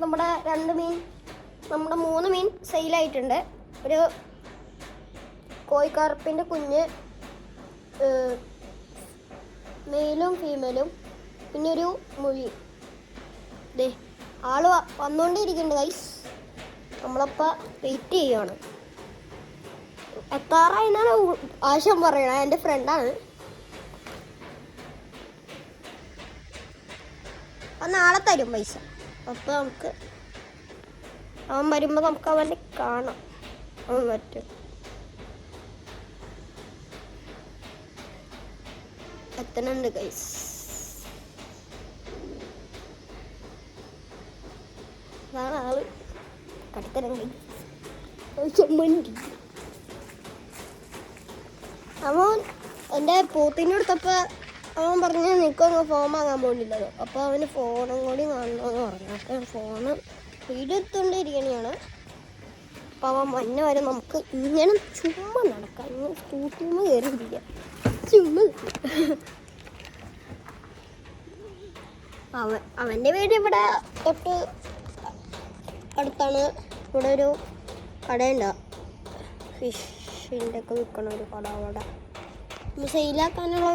നമ്മുടെ 3 മീൻ സെയിലായിട്ടുണ്ട്. ഒരു കോഴിക്കാർപ്പിൻ്റെ കുഞ്ഞ്, മെയിലും ഫീമെയിലും, പിന്നെ ഒരു മുഴി. ദേ ആള് വന്നുകൊണ്ടിരിക്കുന്നുണ്ട് ഗൈസ്. നമ്മളപ്പോൾ വെയിറ്റ് ചെയ്യുകയാണ്. എത്താറായിന്നാണ് ആശം പറയണത്. എൻ്റെ ഫ്രണ്ടാണ്. അപ്പം നാളെ തരും പൈസ. അപ്പോൾ നമുക്ക് അവൻ വരുമ്പോൾ നമുക്ക് അവനെ കാണാം. അവൻ പറ്റും എത്തണുണ്ട് ഗൈസ്. അതാണ് ആള് കടത്തരം ചമ്മന്തി. അവൻ എൻ്റെ പോത്തിൻ്റെ അടുത്തപ്പോൾ അവൻ പറഞ്ഞ് നിൽക്കൊന്നും ഫോൺ വാങ്ങാൻ പോകുന്നില്ലല്ലോ. അപ്പോൾ അവന് ഫോണും കൂടി കാണണമെന്ന് പറഞ്ഞു. അപ്പോൾ ഫോണ് വീഡിയോ എടുത്തുകൊണ്ടിരിക്കണതാണ്. അപ്പോൾ അവൻ മഞ്ഞ വരെ നമുക്ക് ഇങ്ങനെ ചുമ്മാ നടക്കാം. ഇങ്ങനെ സ്കൂട്ടിന്ന് കയറിയിരിക്കാം. ചുമ്മാ അവൻ്റെ വീട് ഇവിടെ തൊട്ട് അടുത്താണ്. ഇവിടെ ഒരു കടയുണ്ട്, ഫിഷിൻ്റെ ഒക്കെ വിൽക്കണ ഒരു കട. അവിടെ സെയിലാക്കാനുള്ള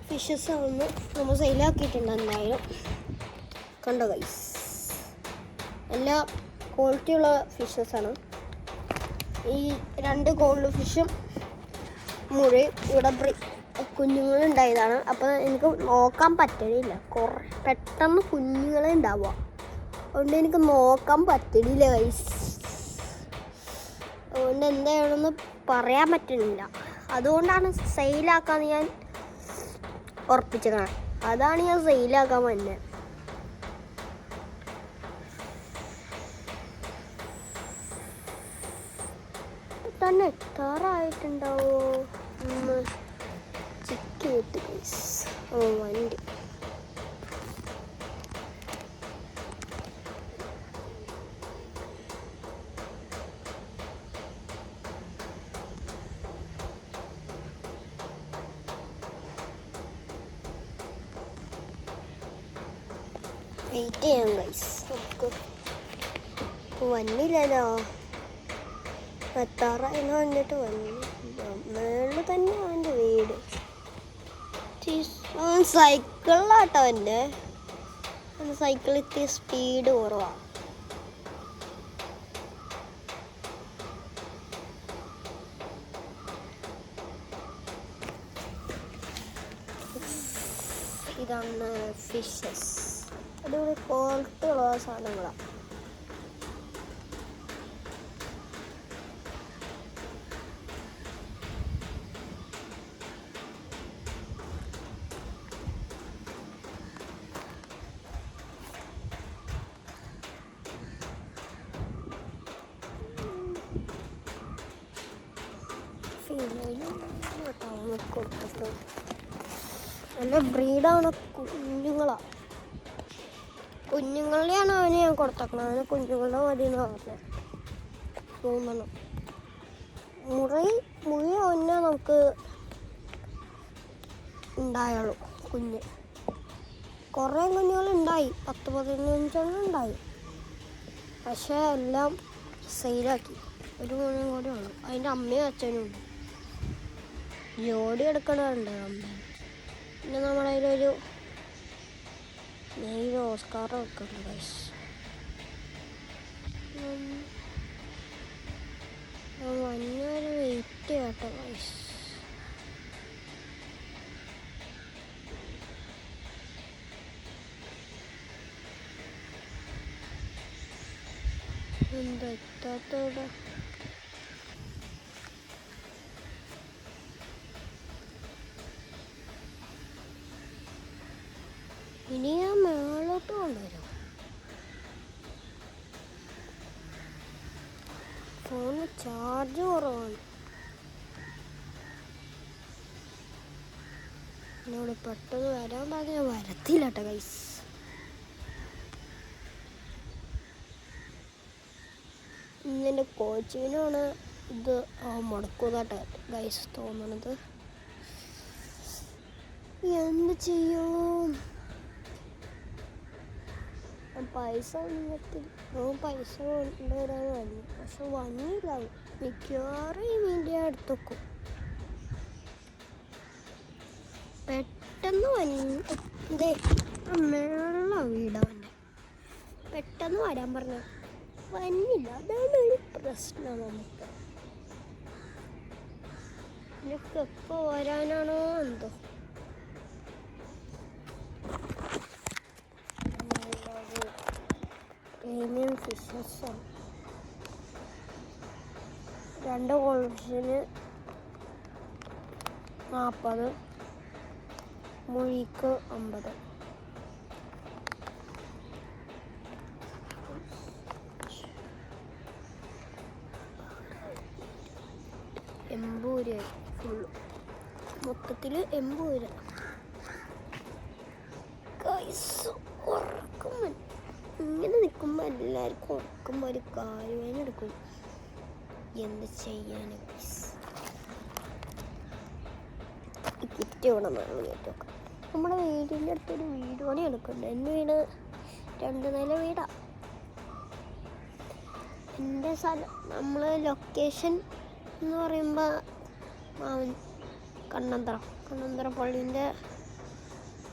ഫിഷസ് ഒന്ന് നമ്മൾ സെയിലാക്കിയിട്ടുണ്ട്. എന്തായാലും കണ്ടോ ഗൈസ്, എല്ലാ ക്വാളിറ്റിയുള്ള ഫിഷസാണ്. ഈ 2 ഗോൾഡ് ഫിഷും മുഴി ഇവിടെ കുഞ്ഞുങ്ങളുണ്ടായതാണ്. അപ്പോൾ എനിക്ക് നോക്കാൻ പറ്റണില്ല. പെട്ടെന്ന് കുഞ്ഞുങ്ങളെ ഉണ്ടാവുക. അതുകൊണ്ട് എനിക്ക് നോക്കാൻ പറ്റണില്ല ഗൈസ്. അതുകൊണ്ട് എന്താണെന്ന് പറയാൻ പറ്റണില്ല. അതുകൊണ്ടാണ് സെയിലാക്കാന്ന് ഞാൻ ഉറപ്പിച്ചതാണ്. അതാണ് ഞാൻ സെയിലാക്കാൻ വന്നത്. തന്നെ എത്താറായിട്ടുണ്ടാവോ ഒന്ന് ചെക്ക് ചെയ്തിട്ട് ഗൈസ്. വണ്ടി വെയിറ്റ് ചെയ്യാം ഗൈസ്. നമുക്ക് വന്നില്ലല്ലോ. എത്താറായിന്ന് വന്നിട്ട് മേളിൽ തന്നെ അവൻ്റെ വീട്. സൈക്കിളിലാട്ടോ എൻ്റെ സൈക്കിളിൽ ഇത്തിരി സ്പീഡ് കുറവാണ്. ഇതാണ് ഫിഷസ്. അടിപൊളി ക്വാളിറ്റി ഉള്ള സാധനങ്ങളാണ്. നല്ല ബ്രീഡാണ്. കുഞ്ഞുങ്ങളുടെയാണ് അവന് ഞാൻ കൊടുത്തേക്കണം. അവന് കുഞ്ഞുങ്ങളുടെ മതി എന്ന് പറഞ്ഞത് തോന്നണം. മുഴി അവനെ നമുക്ക് ഉണ്ടായുള്ളൂ കുഞ്ഞ്. കുറേ കുഞ്ഞുങ്ങളുണ്ടായി, 10-15 ഉണ്ടായി. പക്ഷേ എല്ലാം സെയിലാക്കി. ഒരു കുഞ്ഞും കൂടെ ഉള്ളു. അതിൻ്റെ അമ്മയും അച്ഛനും ഉണ്ട്. ജോഡി എടുക്കണുണ്ട് അമ്മ. പിന്നെ നമ്മുടെ അതിലൊരു ഓസ്കാർ വെക്കുന്നുണ്ട് ഗൈസ്. മഞ്ഞൊരു വെയിറ്റ് കേട്ടോ ഗൈസ്. എന്താ എത്താത്തോടെ ഇനി ഞാൻ മേളോട്ട് കൊണ്ടുവരും. ഫോണിന് ചാർജ് കുറവാണ്. എന്നോട് പെട്ടെന്ന് വരാൻ പറഞ്ഞാൽ വരത്തില്ല കേട്ടോ ഗൈസ്. ഇന്നെൻ്റെ കോച്ചിനാണ് ഇത് മുടക്കുന്നതാട്ടോ ഗൈസ് തോന്നണത്. എന്ത് ചെയ്യും? പൈസ പൈസ കൊണ്ടുവരാൻ വന്നു, പക്ഷെ വന്നില്ല. മിക്കവാറും ഈ വീഡിയോ എടുത്തേക്കും. പെട്ടെന്ന് ഇതേ മേള വീടവൻ്റെ പെട്ടെന്ന് വരാൻ പറഞ്ഞു, വന്നില്ല. അതാണ് ഒരു പ്രശ്നം നമുക്ക്. ഇതൊക്കെ എപ്പോൾ വരാനാണോ എന്തോ. പ്രീമിയം ഫിഷസാണ്. 2 കോൾസിന് 40, മുഴിക്ക് 50. എമ്പൂര് ഫുള്ള് മൊത്തത്തിൽ 80 ഉറക്കം. ഇങ്ങനെ നിൽക്കുമ്പോൾ എല്ലാവർക്കും ഉറക്കുമ്പോൾ ഒരു കാലുവേദന എടുക്കും. എന്ത് ചെയ്യാൻ കിറ്റ് വേണം കേട്ടൊക്കെ. നമ്മുടെ വീടിൻ്റെ അടുത്തൊരു വീട് പണി എടുക്കുന്നുണ്ട്. എൻ്റെ വീട് 2 നില വീടാണ്. എൻ്റെ സ്ഥലം നമ്മൾ ലൊക്കേഷൻ എന്ന് പറയുമ്പോൾ കണ്ണന്തറ പള്ളീൻ്റെ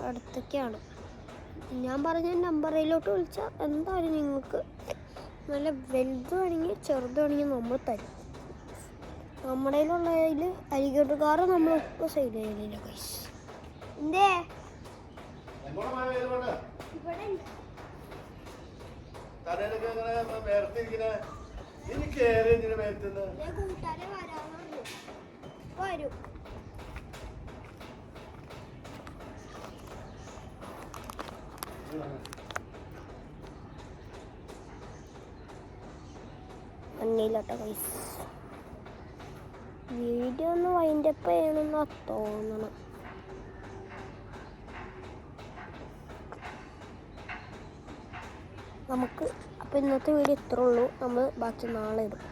അടുത്തൊക്കെയാണ്. ഞാൻ പറഞ്ഞ നമ്പറിലോട്ട് വിളിച്ചാൽ എന്തായാലും നിങ്ങൾക്ക് നല്ല വലുതാണെങ്കിൽ ചെറുതാണെങ്കിൽ നമ്മൾ തരും. നമ്മുടെ കയ്യിലുള്ളതിൽ അരികട്ടുകാർ നമ്മൾ ഇപ്പോൾ സെയിൽ ചെയ്യുന്നില്ല. കൈസ് എന്തേ ഇവിടെ കൂട്ടുകാരെ വരാൻ പറഞ്ഞു. വരും. അന്നില്ലാട്ടോ കൈസ്. വീഡിയോ ഒന്ന് വൈൻഡപ്പ് ചെയ്യണമെന്നാ തോന്നണം. നമുക്ക് അപ്പോൾ ഇന്നത്തെ വീഡിയോ ഇത്രേ ഉള്ളൂ. നമ്മൾ ബാക്കി നാളെ ഇടും.